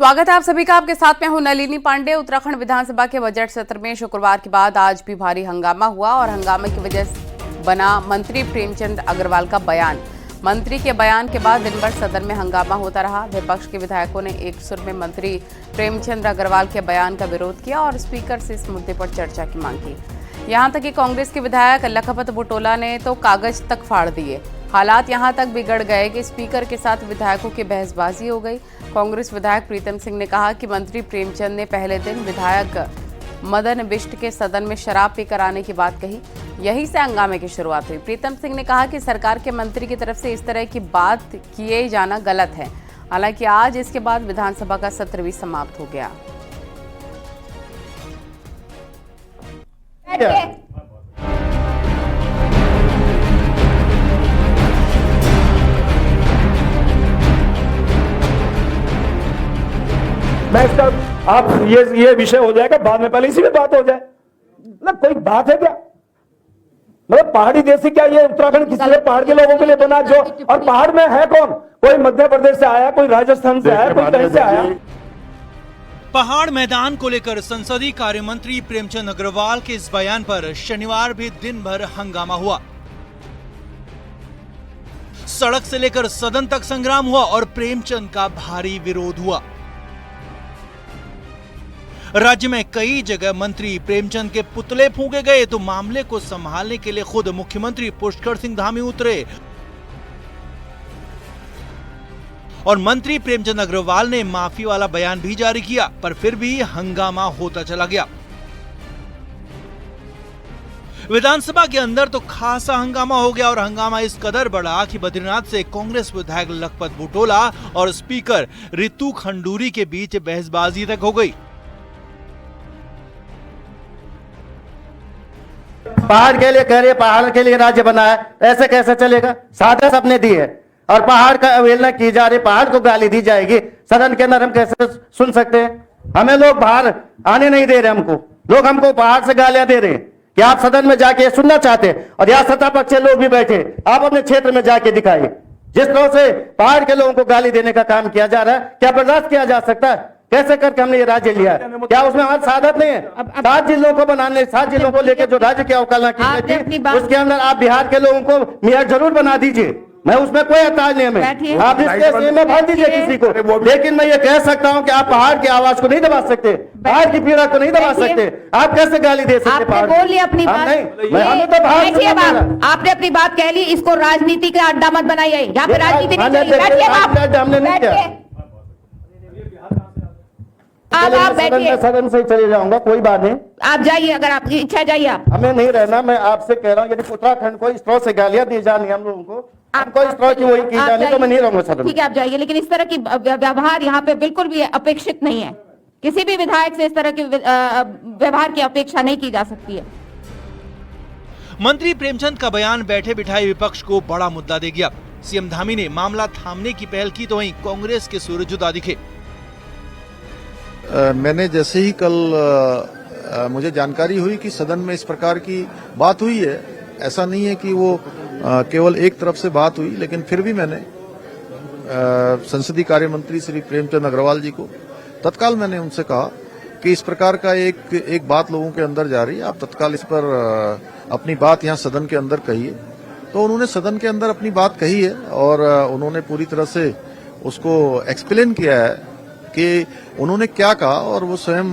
स्वागत है आप सभी का। आपके साथ में हूं नलिनी पांडे। उत्तराखंड विधानसभा के बजट सत्र में शुक्रवार के बाद आज भी भारी हंगामा हुआ और हंगामे की वजह बना मंत्री प्रेमचंद अग्रवाल का बयान। मंत्री के बयान के बाद दिन भर सदन में हंगामा होता रहा। विपक्ष के विधायकों ने एक सुर में मंत्री प्रेमचंद अग्रवाल के बयान का विरोध किया और स्पीकर से इस मुद्दे पर चर्चा की मांग की। यहां तक कि कांग्रेस के विधायक लखपत बुटोला ने तो कागज तक फाड़ दिए। हालात यहां तक बिगड़ गए कि स्पीकर के साथ विधायकों की बहसबाजी हो गई। कांग्रेस विधायक प्रीतम सिंह ने कहा कि मंत्री प्रेमचंद ने पहले दिन विधायक मदन बिष्ट के सदन में शराब पीकर आने की बात कही। यहीं से हंगामे की शुरुआत हुई। प्रीतम सिंह ने कहा कि सरकार के मंत्री की तरफ से इस तरह की बात किए जाना गलत है। हालांकि आज इसके बाद विधानसभा का सत्र भी समाप्त हो गया। मैं इसका आप ये विषय हो जाएगा बाद में, पहले इसी में बात हो जाए। मतलब कोई बात है क्या? मतलब पहाड़ी देश से क्या ये उत्तराखंड किसी ने पहाड़ के लोगों के लिए बना जो? और पहाड़ में है कौन? कोई मध्य प्रदेश से आया, कोई राजस्थान से आया, कोई कहीं से आया। पहाड़ मैदान को लेकर संसदीय कार्य मंत्री प्रेमचंद अग्रवाल के इस बयान पर शनिवार भी दिन भर हंगामा हुआ। सड़क से लेकर सदन तक संग्राम हुआ और प्रेमचंद का भारी विरोध हुआ। राज्य में कई जगह मंत्री प्रेमचंद के पुतले फूंके गए तो मामले को संभालने के लिए खुद मुख्यमंत्री पुष्कर सिंह धामी उतरे और मंत्री प्रेमचंद अग्रवाल ने माफी वाला बयान भी जारी किया, पर फिर भी हंगामा होता चला गया। विधानसभा के अंदर तो खासा हंगामा हो गया और हंगामा इस कदर बढ़ा कि बद्रीनाथ से कांग्रेस विधायक लखपत बुटोला और स्पीकर रितु खंडूरी के बीच बहसबाजी तक हो गई। पहाड़ के लिए कह रहे, पहाड़ के लिए राज्य बना है, ऐसे कैसे चलेगा? साधा सपने दी है और पहाड़ का अवहेलना की जा रही, पहाड़ को गाली दी जाएगी। सदन के अंदर हम कैसे सुन सकते हैं? हमें लोग बाहर आने नहीं दे रहे, लोग हमको पहाड़ से गालियां दे रहे हैं कि आप सदन में जाके सुनना चाहते हैं और यहाँ सत्ता पक्ष के लोग भी बैठे, आप अपने क्षेत्र में जाके दिखाइए। जिस तरह से पहाड़ के लोगों को गाली देने का काम किया जा रहा है, क्या बर्दाश्त किया जा सकता है? कैसे करके हमने ये राज्य लिया? क्या उसमें हमारी साधत नहीं है? 7 जिलों को बनाने, 7 जिलों को लेकर जो राज्य की अवकलना की गई थी, उसके अंदर आप बिहार के लोगों को मेयर जरूर बना दीजिए। मैं उसमें कोई एतराज नहीं है। आप इसके सीएम में भर दीजिए किसी को, लेकिन मैं ये कह सकता हूँ कि आप पहाड़ की आवाज को नहीं दबा सकते, पहाड़ की पीड़ा को नहीं दबा सकते। आप कैसे गाली दे सकते? आपने बोल लिया अपनी बात। आपने अपनी बात कह ली, इसको राजनीति का अड्डा मत बनाइए। यहाँ पे राजनीति नहीं चलेगी। हमने नहीं किया। आप बैठिए, सदन से ही चले जाऊंगा, कोई बात नहीं। आप जाइए, अगर आपकी इच्छा जाइए। आप हमें नहीं रहना। मैं आपसे कह रहा हूँ यदि उत्तराखंड को इस तरह से गालियां दी जानी हम लोगों को, हमको इस तरह की वही की जानी, तो मैं नहीं रहूंगा सदन। ठीक है, आप जाइए, लेकिन इस तरह की व्यवहार यहाँ पे बिल्कुल भी अपेक्षित नहीं है। किसी भी विधायक से इस तरह के व्यवहार की अपेक्षा नहीं की जा सकती है। मंत्री प्रेमचंद का बयान बैठे बिठाए विपक्ष को बड़ा मुद्दा दे गया। सीएम धामी ने मामला थामने की पहल की तो वहीं कांग्रेस के सूर्य जुदा दिखे। मैंने जैसे ही कल मुझे जानकारी हुई कि सदन में इस प्रकार की बात हुई है, ऐसा नहीं है कि वो केवल एक तरफ से बात हुई, लेकिन फिर भी मैंने संसदीय कार्य मंत्री श्री प्रेमचंद अग्रवाल जी को तत्काल मैंने उनसे कहा कि इस प्रकार का एक बात लोगों के अंदर जा रही है, आप तत्काल इस पर अपनी बात यहाँ सदन के अंदर कहिए। तो उन्होंने सदन के अंदर अपनी बात कही है और उन्होंने पूरी तरह से उसको एक्सप्लेन किया है कि उन्होंने क्या कहा और वो स्वयं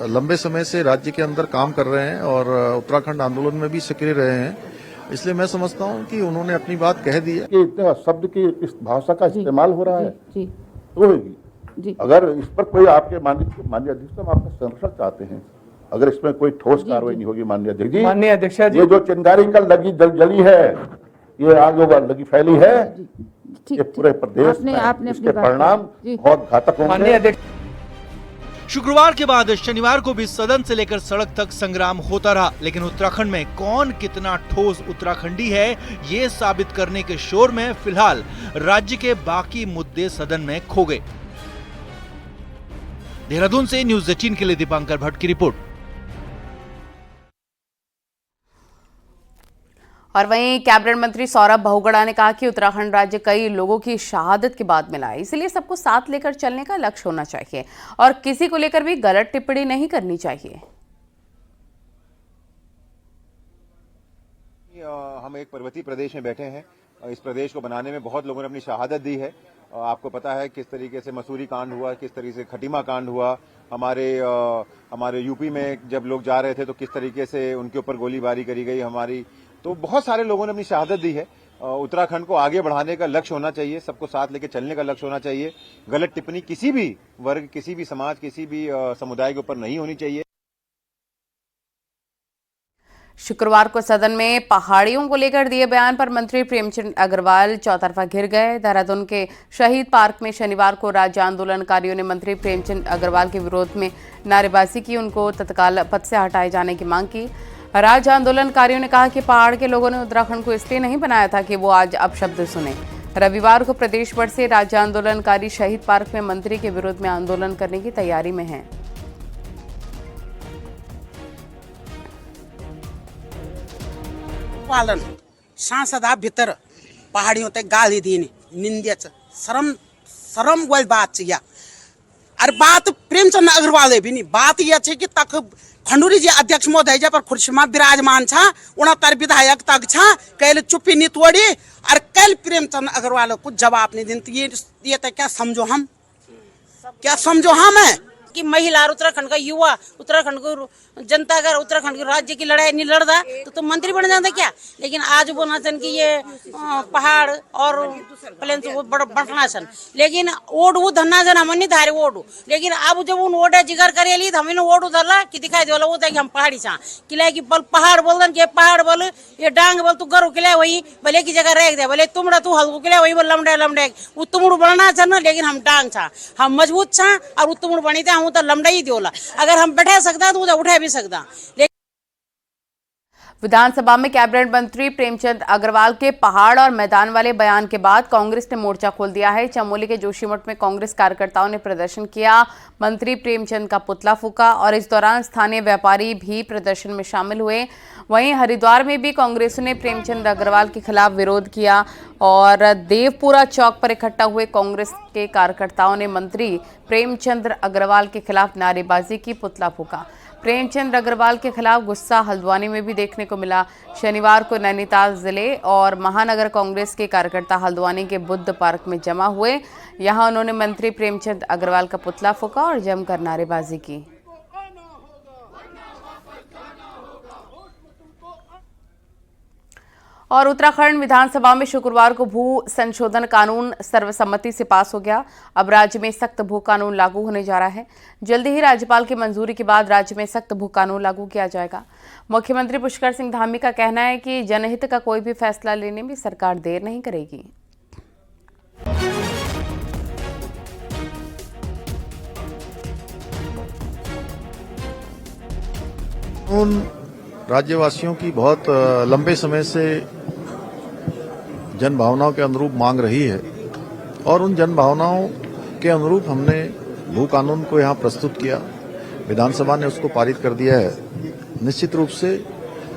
लंबे समय से राज्य के अंदर काम कर रहे हैं और उत्तराखंड आंदोलन में भी सक्रिय रहे हैं। इसलिए मैं समझता हूं कि उन्होंने अपनी बात कह दी है कि इतना शब्द की इस भाषा का इस्तेमाल हो रहा है तो होगी। अगर इस पर कोई आपके माननीय अध्यक्ष, हम आपका संरक्षण चाहते हैं, अगर इसमें कोई ठोस कार्रवाई नहीं होगी माननीय अध्यक्ष जी, माननीय अध्यक्ष जी, ये जो चिंगारी कल लगी जली है, ये आग लगी फैली है, ये पूरे प्रदेश में इसके परिणाम बहुत घातक होंगे। शुक्रवार के बाद शनिवार को भी सदन से लेकर सड़क तक संग्राम होता रहा, लेकिन उत्तराखंड में कौन कितना ठोस उत्तराखंडी है ये साबित करने के शोर में फिलहाल राज्य के बाकी मुद्दे सदन में खो गए। देहरादून से न्यूज़ 18 के लिए दीपांकर भट्ट की रिपोर्ट। और वहीं कैबिनेट मंत्री सौरभ बहुगुणा ने कहा कि उत्तराखंड राज्य कई लोगों की शहादत के बाद मिला है, इसलिए सबको साथ लेकर चलने का लक्ष्य होना चाहिए और किसी को लेकर भी गलत टिप्पणी नहीं करनी चाहिए। हम एक पर्वतीय प्रदेश में बैठे हैं। इस प्रदेश को बनाने में बहुत लोगों ने अपनी शहादत दी है। आपको पता है किस तरीके से मसूरी कांड हुआ, किस तरीके से खटीमा कांड हुआ, हमारे यूपी में जब लोग जा रहे थे तो किस तरीके से उनके ऊपर गोलीबारी करी गई तो बहुत सारे लोगों ने अपनी शहादत दी है। उत्तराखंड को आगे बढ़ाने का लक्ष्य होना चाहिए, सबको साथ लेकर चलने का लक्ष्य होना चाहिए। गलत टिप्पणी किसी भी वर्ग, किसी भी समाज, किसी भी समुदाय के ऊपर नहीं होनी चाहिए। शुक्रवार को सदन में पहाड़ियों को लेकर दिए बयान पर मंत्री प्रेमचंद अग्रवाल चौतरफा घिर गए। देहरादून के शहीद पार्क में शनिवार को राज्य आंदोलनकारियों ने मंत्री प्रेमचंद अग्रवाल के विरोध में नारेबाजी की, उनको तत्काल पद से हटाए जाने की मांग की। राज्य आंदोलनकारियों ने कहा कि पहाड़ के लोगों ने उत्तराखंड को इसलिए नहीं बनाया था कि वो आज अपशब्द सुने। रविवार को प्रदेश भर से राज्य आंदोलनकारी शहीद पार्क में मंत्री के विरोध में आंदोलन करने की तैयारी में हैं। पालन सांसदा भीतर पहाड़ियों ते गाली दीनी निंद्याचं शरम गोल बात या अरे बात प्रेमचंद अग्रवाल भी नहीं बात यह है कि तक खंडूरी जी अध्यक्ष महोदय पर खुर्सी में विराजमान छा 69 विधायक तक छा कैल चुप्पी नहीं तोड़ी और कैल प्रेमचंद अग्रवाल को जवाब नहीं देती ये तो क्या समझो हम है कि महिला उत्तराखंड का युवा उत्तराखंड को जनता अगर उत्तराखंड के राज्य की लड़ाई नहीं लड़ता तो मंत्री बन जाता क्या। लेकिन आज बोलना सन कि ये पहाड़ और प्लेन से बढ़ना सन, लेकिन वोट वो धरना सन हम नहीं धारे वोट, लेकिन अब जब उन वोट जिगर करे ली हमने वोट उधरला कि दिखाई दे वो कि हम पहाड़ी सा किला की बल पहाड़ बोल के पहाड़ बोल ये डांग बोल तू गर्व किला वही भले की जगह रह दे भले तुमड़ा तू हल्को किला वही बोल लमडे वो तुमड़ बढ़ना सन, लेकिन हम डांग छा हम मजबूत छा और वो तुमड़ बनी थे हम तो लमड़ा ही दोला अगर हम बैठा सकता तो उठा भी सकता। विधानसभा में कैबिनेट मंत्री प्रेमचंद अग्रवाल के पहाड़ और मैदान वाले बयान के बाद कांग्रेस ने मोर्चा खोल दिया है। चमोली के जोशीमठ में कांग्रेस कार्यकर्ताओं ने प्रदर्शन किया, मंत्री प्रेमचंद का पुतला फूका और इस दौरान स्थानीय व्यापारी भी प्रदर्शन में शामिल हुए। वहीं हरिद्वार में भी कांग्रेस ने प्रेमचंद अग्रवाल के खिलाफ विरोध किया और देवपुरा चौक पर इकट्ठा हुए कांग्रेस के कार्यकर्ताओं ने मंत्री प्रेमचंद अग्रवाल के खिलाफ नारेबाजी की, पुतला फूका। प्रेमचंद अग्रवाल के खिलाफ गुस्सा हल्द्वानी में भी देखने को मिला। शनिवार को नैनीताल जिले और महानगर कांग्रेस के कार्यकर्ता हल्द्वानी के बुद्ध पार्क में जमा हुए। यहां उन्होंने मंत्री प्रेमचंद अग्रवाल का पुतला फूका और जमकर नारेबाजी की। और उत्तराखंड विधानसभा में शुक्रवार को भू संशोधन कानून सर्वसम्मति से पास हो गया। अब राज्य में सख्त भू कानून लागू होने जा रहा है। जल्दी ही राज्यपाल की मंजूरी के बाद राज्य में सख्त भू कानून लागू किया जाएगा। मुख्यमंत्री पुष्कर सिंह धामी का कहना है कि जनहित का कोई भी फैसला लेने में सरकार देर नहीं करेगी। उन राज्यवासियों की बहुत लंबे समय से जन भावनाओं के अनुरूप मांग रही है और उन जन भावनाओं के अनुरूप हमने भू कानून को यहाँ प्रस्तुत किया। विधानसभा ने उसको पारित कर दिया है। निश्चित रूप से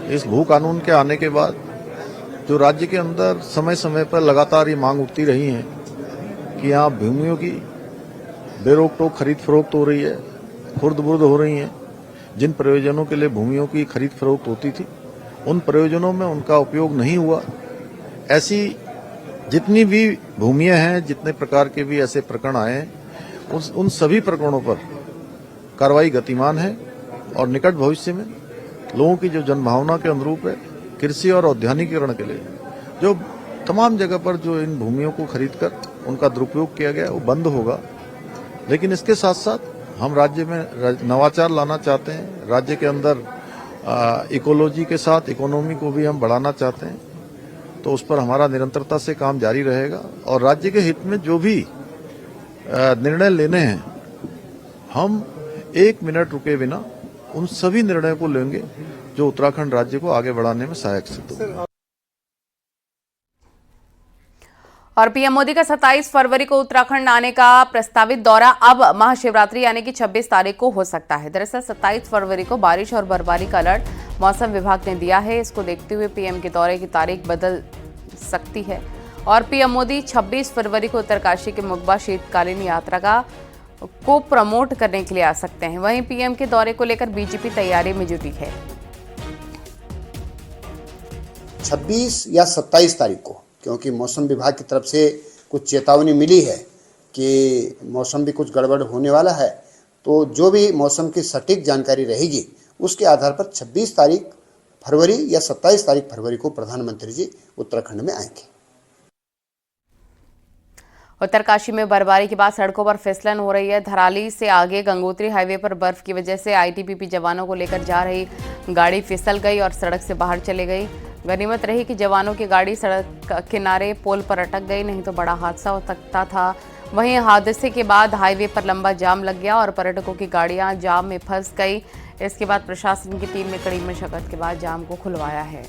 इस भू कानून के आने के बाद जो राज्य के अंदर समय समय पर लगातार ये मांग उठती रही है कि यहाँ भूमियों की बेरोक टोक खरीद फरोख्त हो रही है, खुर्द बुर्द हो रही है। जिन प्रयोजनों के लिए भूमियों की खरीद फरोख्त होती थी उन प्रयोजनों में उनका उपयोग नहीं हुआ। ऐसी जितनी भी भूमियां हैं, जितने प्रकार के भी ऐसे प्रकरण आए हैं, उन सभी प्रकरणों पर कार्रवाई गतिमान है और निकट भविष्य में लोगों की जो जनभावना के अनुरूप है कृषि और औद्यानिकीकरण के लिए जो तमाम जगह पर जो इन भूमियों को खरीदकर उनका दुरुपयोग किया गया वो बंद होगा। लेकिन इसके साथ साथ हम राज्य में नवाचार लाना चाहते हैं। राज्य के अंदर इकोलॉजी के साथ इकोनॉमी को भी हम बढ़ाना चाहते हैं, तो उस पर हमारा निरंतरता से काम जारी रहेगा और राज्य के हित में जो भी निर्णय लेने हैं हम एक मिनट रुके बिना उन सभी निर्णयों को लेंगे जो उत्तराखंड राज्य को आगे बढ़ाने में सहायक सिद्ध होगा। और पीएम मोदी का 27 फरवरी को उत्तराखंड आने का प्रस्तावित दौरा अब महाशिवरात्रि यानी कि 26 तारीख को हो सकता है। दरअसल 27 फरवरी को बारिश और बर्फबारी का अलर्ट मौसम विभाग ने दिया है। इसको देखते हुए पीएम के दौरे की तारीख बदल सकती है और पीएम मोदी 26 फरवरी को उत्तरकाशी के मुकबा शीतकालीन यात्रा को प्रमोट करने के लिए आ सकते हैं। वहीं पीएम के दौरे को लेकर बीजेपी तैयारी में जुटी है। 26 या 27 तारीख को, क्योंकि मौसम विभाग की तरफ से कुछ चेतावनी मिली है कि मौसम भी कुछ गड़बड़ होने वाला है, तो जो भी मौसम की सटीक जानकारी रहेगी उसके आधार पर 26 तारीख फरवरी या 27 तारीख फरवरी को प्रधानमंत्री जी उत्तराखंड में आएंगे। उत्तरकाशी में बर्फबारी के बाद सड़कों पर फिसलन हो रही है। धराली से आगे गंगोत्री हाईवे पर बर्फ की वजह से आईटीबीपी जवानों को लेकर जा रही गाड़ी फिसल गई और सड़क से बाहर चले गई। गनीमत रही कि जवानों की गाड़ी सड़क किनारे पोल पर अटक गई, नहीं तो बड़ा हादसा हो सकता था। वहीं हादसे के बाद हाईवे पर लंबा जाम लग गया और पर्यटकों की गाड़ियां जाम में फंस गई। इसके बाद प्रशासन की टीम ने कड़ी मशक्कत के बाद जाम को खुलवाया है।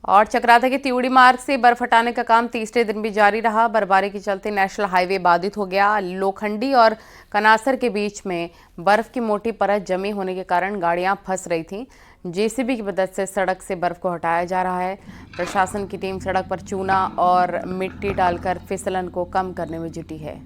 और चक्राता के त्यूड़ी मार्ग से बर्फ हटाने का काम तीसरे दिन भी जारी रहा। बर्फबारी के चलते नेशनल हाईवे बाधित हो गया। लोखंडी और कनासर के बीच में बर्फ की मोटी परत जमी होने के कारण गाड़ियां फंस रही थीं। जेसीबी की मदद से सड़क से बर्फ को हटाया जा रहा है। प्रशासन की टीम सड़क पर चूना और मिट्टी डालकर फिसलन को कम करने में जुटी है।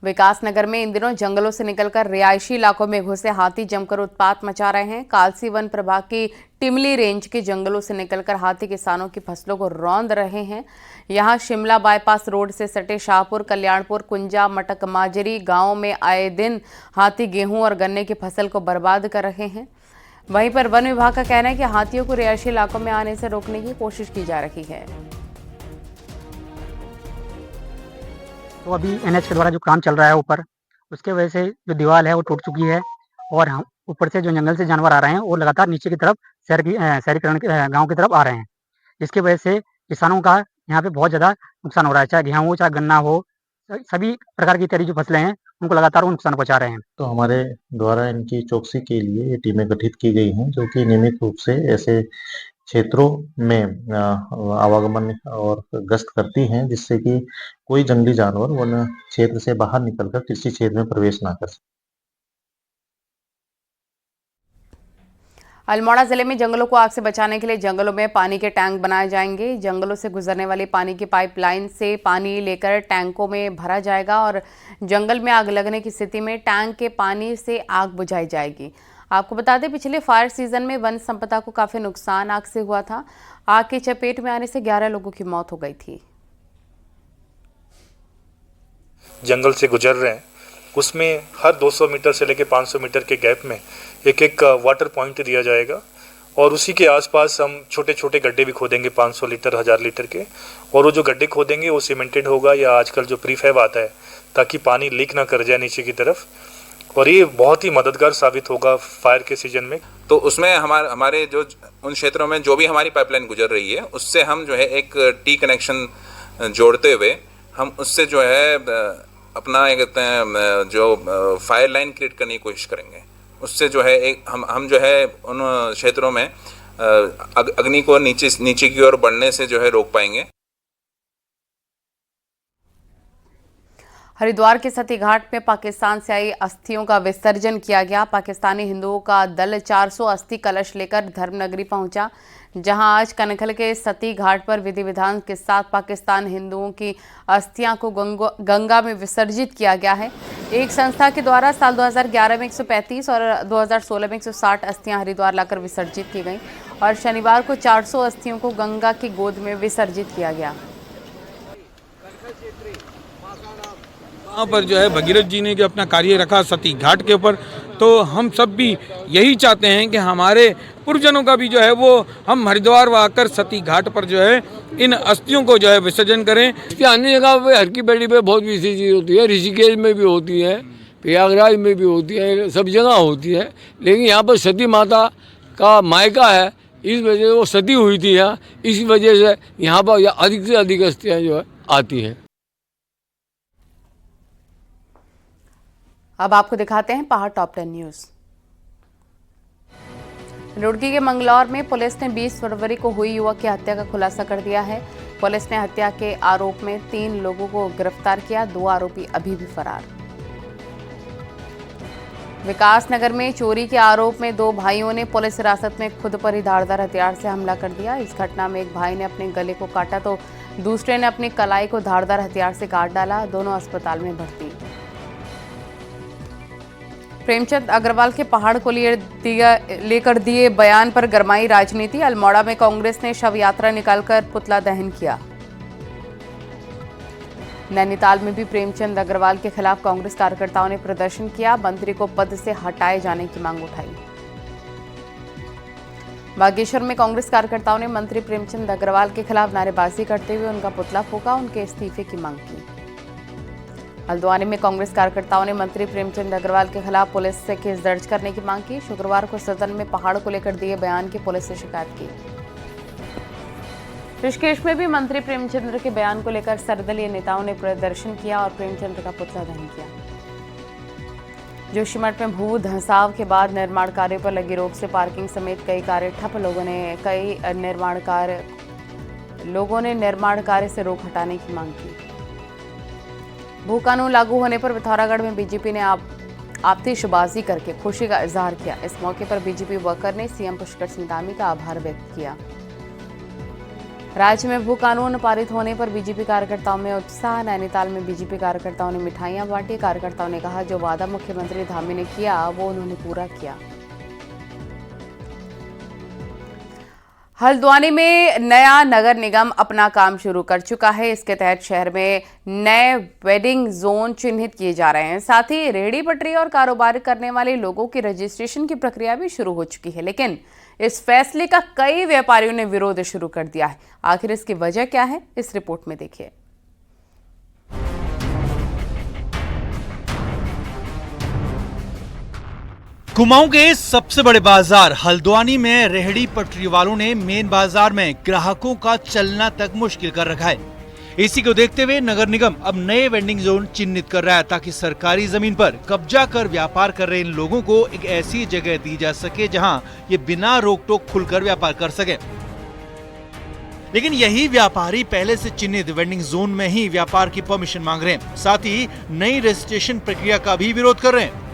विकासनगर में इन दिनों जंगलों से निकलकर रिहायशी इलाकों में घुसे हाथी जमकर उत्पात मचा रहे हैं। कालसी वन प्रभाग की टिमली रेंज के जंगलों से निकलकर हाथी किसानों की फसलों को रौंद रहे हैं। यहां शिमला बाईपास रोड से सटे शाहपुर, कल्याणपुर, कुंजा, मटक माजरी गांवों में आए दिन हाथी गेहूं और गन्ने की फसल को बर्बाद कर रहे हैं। वहीं पर वन विभाग का कहना है कि हाथियों को रिहायशी इलाकों में आने से रोकने की कोशिश की जा रही है। तो अभी एनएच के द्वारा जो काम चल रहा है ऊपर, उसके वजह से जो दीवार है वो टूट चुकी है और हम ऊपर से जो जंगल से जानवर आ रहे हैं वो लगातार नीचे की तरफ शहरीकरण गांव की तरफ आ रहे हैं। इसकी वजह से किसानों का यहाँ पे बहुत ज़्यादा नुकसान हो रहा है, चाहे गेहूँ हो चाहे गन्ना हो, सभी प्रकार की तेरी जो फसलें हैं उनको लगातार वो नुकसान पहुँचा रहे हैं। तो हमारे द्वारा इनकी चौकसी के लिए ये टीमें गठित की गई हैं जो कि नियमित रूप से ऐसे क्षेत्रों में आवागमन और गश्त करती हैं, जिससे कि कोई जंगली जानवर वन क्षेत्र से बाहर निकलकर किसी क्षेत्र में प्रवेश ना कर सके। अल्मोड़ा जिले में जंगलों को आग से बचाने के लिए जंगलों में पानी के टैंक बनाए जाएंगे। जंगलों से गुजरने वाली पानी की पाइपलाइन से पानी लेकर टैंकों में भरा जाएगा और जंगल में आग लगने की स्थिति में टैंक के पानी से आग बुझाई जाएगी। आपको बता दें, पिछले फायर सीजन में वन संपदा को काफी नुकसान आग से हुआ था। आग की चपेट में आने से 11 लोगों की मौत हो गई थी। जंगल से गुजर रहे हैं, उसमें हर 200 मीटर से लेकर 500 मीटर के गैप में एक वाटर पॉइंट दिया जाएगा और उसी के आसपास हम छोटे छोटे गड्ढे भी खोदेंगे 500 लीटर 1000 लीटर के, और वो जो गड्ढे खोदेंगे वो सीमेंटेड होगा या आजकल जो प्रीफैब आता है, ताकि पानी लीक ना कर जाए नीचे की तरफ, और ये बहुत ही मददगार साबित होगा फायर के सीजन में। तो उसमें हमारे जो उन क्षेत्रों में जो भी हमारी पाइपलाइन गुजर रही है उससे हम जो है एक टी कनेक्शन जोड़ते हुए हम उससे जो है अपना कहते हैं जो फायर लाइन क्रिएट करने की कोशिश करेंगे। उससे जो है एक हम जो है उन क्षेत्रों में अग्नि को नीचे की ओर बढ़ने से जो है रोक पाएंगे। हरिद्वार के सती घाट में पाकिस्तान से आई अस्थियों का विसर्जन किया गया। पाकिस्तानी हिंदुओं का दल 400 अस्थि कलश लेकर धर्मनगरी पहुंचा, जहां आज कनखल के सती घाट पर विधि विधान के साथ पाकिस्तान हिंदुओं की अस्थियां को गंगा में विसर्जित किया गया है। एक संस्था के द्वारा साल 2011 में 135 और 2016 में 160 अस्थियां हरिद्वार लाकर विसर्जित की गई और शनिवार को 400 अस्थियों को गंगा की गोद में विसर्जित किया गया। वहाँ पर जो है भगीरथ जी ने जो अपना कार्य रखा सती घाट के ऊपर, तो हम सब भी यही चाहते हैं कि हमारे पूर्वजनों का भी जो है वो हम हरिद्वार आकर सती घाट पर जो है इन अस्थियों को जो है विसर्जन करें। इसकी अन्य जगह पे हर की पेड़ी पे बहुत विसर्जित होती है, ऋषिकेश में भी होती है, प्रयागराज में भी होती है, सब जगह होती है, लेकिन यहाँ पर सती माता का मायका है, इस वजह से वो सती हुई थी यहाँ, इस वजह से यहाँ पर अधिक से अधिक अस्थियाँ जो है आती हैं। अब आपको दिखाते हैं पहाड़ टॉप 10 न्यूज़। रुड़की के मंगलौर में पुलिस ने 20 फरवरी को हुई युवक की हत्या का खुलासा कर दिया है। पुलिस ने हत्या के आरोप में 3 लोगों को गिरफ्तार किया, 2 आरोपी अभी भी फरार। विकासनगर में चोरी के आरोप में 2 भाइयों ने पुलिस हिरासत में खुद पर ही धारदार हथियार से हमला कर दिया। इस घटना में एक भाई ने अपने गले को काटा तो दूसरे ने अपनी कलाई को धारदार हथियार से काट डाला। दोनों अस्पताल में भर्ती। प्रेमचंद अग्रवाल के पहाड़ को लेकर दिए बयान पर गरमाई राजनीति। अल्मोड़ा में कांग्रेस ने शव यात्रा निकालकर पुतला दहन किया। नैनीताल में भी प्रेमचंद अग्रवाल के खिलाफ कांग्रेस कार्यकर्ताओं ने प्रदर्शन किया। मंत्री को पद से हटाए जाने की मांग उठाई। बागेश्वर में कांग्रेस कार्यकर्ताओं ने मंत्री प्रेमचंद अग्रवाल के खिलाफ नारेबाजी करते हुए उनका पुतला फूंका, उनके इस्तीफे की मांग की। हल्द्वानी में कांग्रेस कार्यकर्ताओं ने मंत्री प्रेमचंद अग्रवाल के खिलाफ पुलिस से केस दर्ज करने की मांग की। शुक्रवार को सदन में पहाड़ को लेकर दिए बयान की पुलिस से शिकायत की। ऋषिकेश में भी मंत्री प्रेमचंद्र के बयान को लेकर सर्वदलीय नेताओं ने प्रदर्शन किया और प्रेमचंद्र का पुतला दहन किया। जोशीमठ में भू धंसाव के बाद निर्माण कार्यों पर लगी रोक से पार्किंग समेत कई कार्य ठप। लोगों ने निर्माण कार्य से रोक हटाने की मांग की। भू कानून लागू होने पर पिथौरागढ़ में बीजेपी ने आतिशबाजी करके खुशी का इजहार किया। इस मौके पर बीजेपी वर्कर ने सीएम पुष्कर सिंह धामी का आभार व्यक्त किया। राज्य में भू कानून पारित होने पर बीजेपी कार्यकर्ताओं में उत्साह। नैनीताल में बीजेपी कार्यकर्ताओं ने मिठाइयां बांटी। कार्यकर्ताओं ने कहा जो वादा मुख्यमंत्री धामी ने किया वो उन्होंने पूरा किया। हल्द्वानी में नया नगर निगम अपना काम शुरू कर चुका है। इसके तहत शहर में नए वेडिंग जोन चिन्हित किए जा रहे हैं। साथ ही रेहड़ी पटरी और कारोबार करने वाले लोगों की रजिस्ट्रेशन की प्रक्रिया भी शुरू हो चुकी है, लेकिन इस फैसले का कई व्यापारियों ने विरोध शुरू कर दिया है। आखिर इसकी वजह क्या है, इस रिपोर्ट में देखिए। कुमाऊं के सबसे बड़े बाजार हल्द्वानी में रेहड़ी पटरी वालों ने मेन बाजार में ग्राहकों का चलना तक मुश्किल कर रखा है। इसी को देखते हुए नगर निगम अब नए वेंडिंग जोन चिन्हित कर रहा है ताकि सरकारी जमीन पर कब्जा कर व्यापार कर रहे इन लोगों को एक ऐसी जगह दी जा सके जहां ये बिना रोक टोक खुलकर व्यापार कर सके। लेकिन यही व्यापारी पहले से चिन्हित वेंडिंग जोन में ही व्यापार की परमिशन मांग रहे हैं, साथ ही नई रजिस्ट्रेशन प्रक्रिया का भी विरोध कर रहे हैं।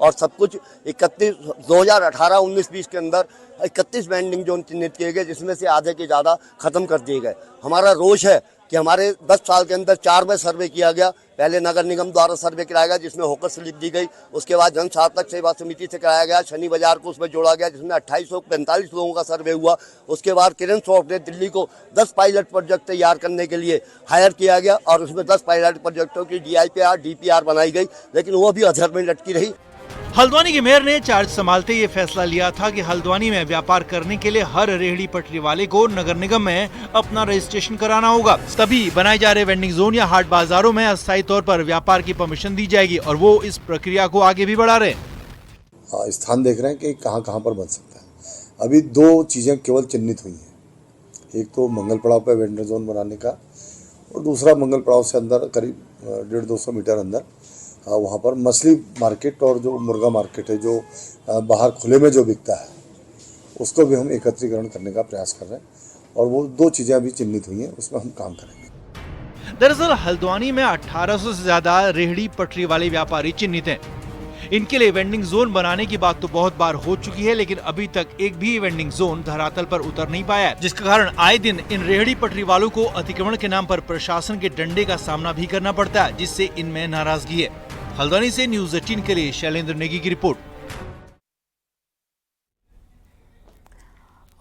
और सब कुछ 2018-19-20 के अंदर 31 वेंडिंग जोन चिन्हित किए गए, जिसमें से आधे के ज्यादा खत्म कर दिए गए। हमारा रोष है कि हमारे 10 साल के अंदर 4 बार सर्वे किया गया। पहले नगर निगम द्वारा सर्वे कराया गया जिसमें होकर स्लिप दी गई, उसके बाद जन सार्थक सेवा समिति से कराया गया, शनि बाजार को उसमें जोड़ा गया जिसमें 2845 लोगों का सर्वे हुआ। उसके बाद किरण सॉफ्टवेयर दिल्ली को 10 पायलट प्रोजेक्ट तैयार करने के लिए हायर किया गया और उसमें 10 पायलट प्रोजेक्टों की DIPR DPR बनाई गई, लेकिन वो भी अधर में लटकी रही। हल्द्वानी के मेयर ने चार्ज संभालते ये फैसला लिया था कि हल्द्वानी में व्यापार करने के लिए हर रेहड़ी पटरी वाले को नगर निगम में अपना रजिस्ट्रेशन कराना होगा, तभी बनाए जा रहे वेंडिंग जोन या हाट बाजारों में अस्थायी तौर पर व्यापार की परमिशन दी जाएगी और वो इस प्रक्रिया को आगे भी बढ़ा रहे हैं। स्थान देख रहे हैं कि कहाँ पर बन सकता है। अभी 2 चीजें केवल चिन्हित हुई हैं, एक तो मंगल पड़ाव पे वेंडर जोन बनाने का और दूसरा मंगल पड़ाव से अंदर करीब 150-200 मीटर अंदर वहाँ पर मछली मार्केट और जो मुर्गा मार्केट है जो बाहर खुले में जो बिकता है उसको भी हम एकत्रीकरण करने का प्रयास कर रहे हैं और वो 2 चीजें अभी चिन्हित हुई हैं, उसमें हम काम करेंगे। दरअसल हल्द्वानी में 1800 से ज्यादा रेहड़ी पटरी वाले व्यापारी चिन्हित हैं। इनके लिए वेंडिंग जोन बनाने की बात तो बहुत बार हो चुकी है, लेकिन अभी तक एक भी वेंडिंग जोन धरातल पर उतर नहीं पाया है, जिसके कारण आए दिन इन रेहड़ी पटरी वालों को अतिक्रमण के नाम पर प्रशासन के डंडे का सामना भी करना पड़ता है, जिससे इनमें नाराजगी है। हल्द्वानी से न्यूज़ 18 के लिए शैलेंद्र नेगी की रिपोर्ट।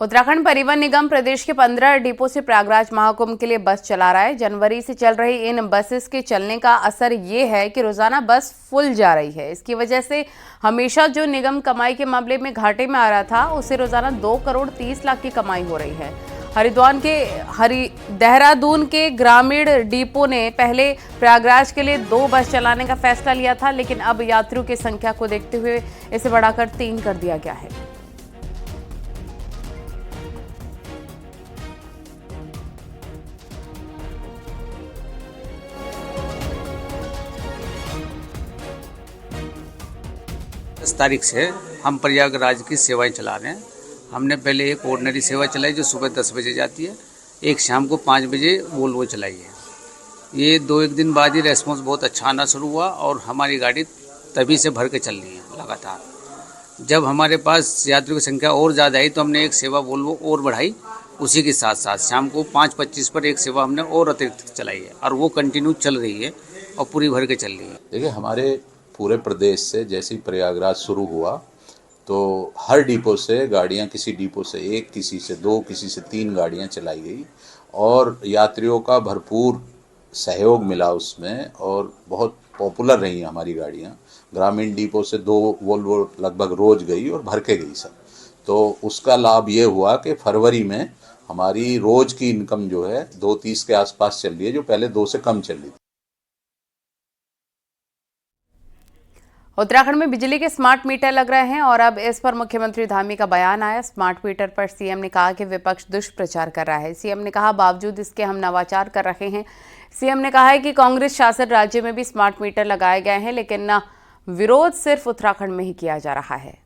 उत्तराखंड परिवहन निगम प्रदेश के 15 डिपो से प्रयागराज महाकुंभ के लिए बस चला रहा है। जनवरी से चल रही इन बसेस के चलने का असर ये है कि रोजाना बस फुल जा रही है। इसकी वजह से हमेशा जो निगम कमाई के मामले में घाटे में आ रहा था, उसे रोजाना 2 करोड़ 30 लाख की कमाई हो रही है। देहरादून के ग्रामीण डिपो ने पहले प्रयागराज के लिए 2 बस चलाने का फैसला लिया था, लेकिन अब यात्रियों की संख्या को देखते हुए इसे बढ़ाकर 3 कर दिया गया है। तारीख से हम प्रयागराज की सेवाएं चला रहे हैं। हमने पहले एक ऑर्डिनरी सेवा चलाई जो सुबह 10 बजे जाती है, एक शाम को 5 बजे वोल्वो चलाई है। ये 2-1 दिन बाद ही रेस्पॉन्स बहुत अच्छा आना शुरू हुआ और हमारी गाड़ी तभी से भर के चल रही है लगातार। जब हमारे पास यात्रियों की संख्या और ज़्यादा आई तो हमने एक सेवा वोल्वो और बढ़ाई। उसी के साथ साथ शाम को 5:25 पर एक सेवा हमने और अतिरिक्त चलाई है और वो कंटिन्यू चल रही है और पूरी भर के चल रही है। देखिए, हमारे पूरे प्रदेश से जैसे ही प्रयागराज शुरू हुआ तो हर डिपो से गाड़ियां, किसी डिपो से 1, किसी से 2, किसी से 3 गाड़ियां चलाई गई और यात्रियों का भरपूर सहयोग मिला उसमें और बहुत पॉपुलर रही हमारी गाड़ियां। ग्रामीण डिपो से 2 वोल्वो लगभग रोज गई और भर के गई सब। तो उसका लाभ ये हुआ कि फरवरी में हमारी रोज की इनकम जो है 2:30 के आसपास चल रही है, जो पहले 2 से कम चल रही थी। उत्तराखंड में बिजली के स्मार्ट मीटर लग रहे हैं और अब इस पर मुख्यमंत्री धामी का बयान आया। स्मार्ट मीटर पर सीएम ने कहा कि विपक्ष दुष्प्रचार कर रहा है। सीएम ने कहा बावजूद इसके हम नवाचार कर रहे हैं। सीएम ने कहा है कि कांग्रेस शासित राज्य में भी स्मार्ट मीटर लगाए गए हैं, लेकिन विरोध सिर्फ उत्तराखंड में ही किया जा रहा है।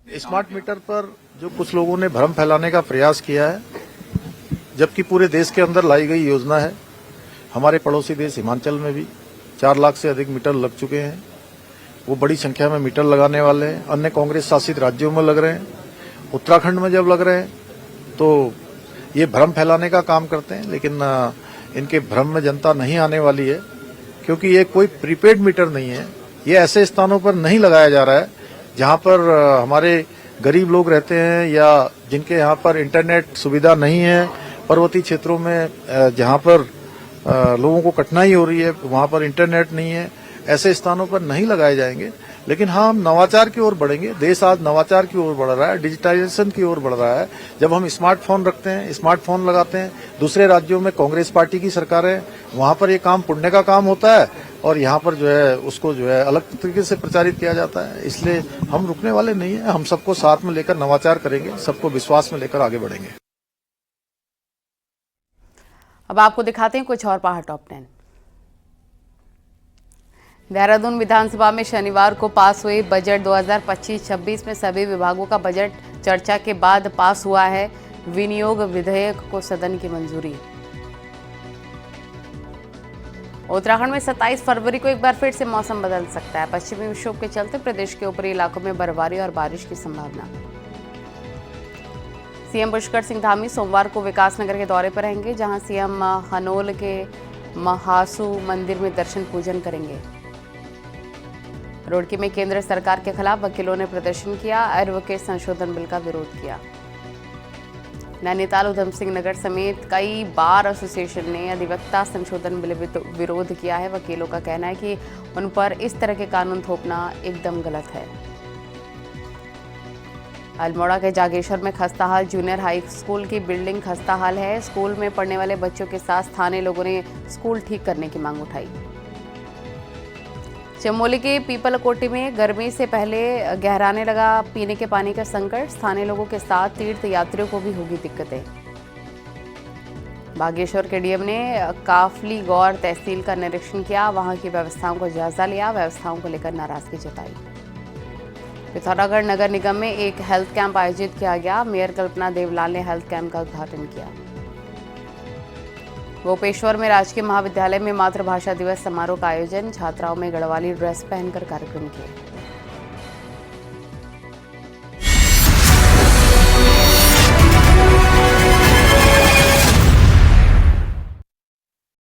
स्मार्ट मीटर पर जो कुछ लोगों ने भ्रम फैलाने का प्रयास किया है, जबकि पूरे देश के अंदर लाई गई योजना है। हमारे पड़ोसी देश हिमाचल में भी 4 लाख से अधिक मीटर लग चुके हैं। वो बड़ी संख्या में मीटर लगाने वाले हैं। अन्य कांग्रेस शासित राज्यों में लग रहे हैं। उत्तराखंड में जब लग रहे हैं तो ये भ्रम फैलाने का काम करते हैं, लेकिन इनके भ्रम में जनता नहीं आने वाली है, क्योंकि ये कोई प्रीपेड मीटर नहीं है। ये ऐसे स्थानों पर नहीं लगाया जा रहा है जहां पर हमारे गरीब लोग रहते हैं या जिनके यहाँ पर इंटरनेट सुविधा नहीं है। पर्वतीय क्षेत्रों में जहां पर लोगों को कठिनाई हो रही है, वहां पर इंटरनेट नहीं है, ऐसे स्थानों पर नहीं लगाए जाएंगे। लेकिन हाँ, हम नवाचार की ओर बढ़ेंगे। देश आज नवाचार की ओर बढ़ रहा है, डिजिटाइजेशन की ओर बढ़ रहा है। जब हम स्मार्टफोन रखते हैं, स्मार्टफोन लगाते हैं, दूसरे राज्यों में कांग्रेस पार्टी की सरकार है, वहां पर ये काम पुण्य का काम होता है और यहाँ पर जो है उसको जो है अलग तरीके से प्रचारित किया जाता है। इसलिए हम रुकने वाले नहीं है। हम सबको साथ में लेकर नवाचार करेंगे, सबको विश्वास में लेकर आगे बढ़ेंगे। अब आपको दिखाते हैं कुछ और पहाड़ टॉप 10। देहरादून विधानसभा में शनिवार को पास हुई बजट 2025-26 में सभी विभागों का बजट चर्चा के बाद पास हुआ है। विनियोग विधेयक को सदन की मंजूरी। उत्तराखंड में 27 फरवरी को एक बार फिर से मौसम बदल सकता है। पश्चिमी विक्षोभ के चलते प्रदेश के ऊपरी इलाकों में बर्फबारी और बारिश की संभावना। सीएम पुष्कर सिंह धामी सोमवार को विकासनगर के दौरे पर रहेंगे, जहां सीएम हनोल के महासू मंदिर में दर्शन पूजन करेंगे। रुड़की में केंद्र सरकार के खिलाफ वकीलों ने प्रदर्शन किया। एडवोकेट संशोधन बिल का विरोध किया। नैनीताल उधम सिंह नगर समेत कई बार एसोसिएशन ने अधिवक्ता संशोधन बिल विरोध किया है। वकीलों का कहना है कि उन पर इस तरह के कानून थोपना एकदम गलत है। अल्मोड़ा के जागेश्वर में खस्ताहाल जूनियर हाई स्कूल की बिल्डिंग खस्ताहाल है। स्कूल में पढ़ने वाले बच्चों के साथ स्थानीय लोगों ने स्कूल ठीक करने की मांग उठाई। चमोली के पीपलकोटी में गर्मी से पहले गहराने लगा पीने के पानी का संकट। स्थानीय लोगों के साथ तीर्थ यात्रियों को भी होगी दिक्कतें। बागेश्वर के डीएम ने काफली गौर तहसील का निरीक्षण किया, वहां की व्यवस्थाओं को जायजा लिया, व्यवस्थाओं को लेकर नाराजगी जताई। पिथौरागढ़ नगर निगम में एक हेल्थ कैंप आयोजित किया गया। मेयर कल्पना देवलाल ने हेल्थ कैंप का उद्घाटन किया। गोपेश्वर में राजकीय महाविद्यालय में मातृभाषा दिवस समारोह का आयोजन। छात्राओं में गढ़वाली ड्रेस पहनकर कार्यक्रम किए।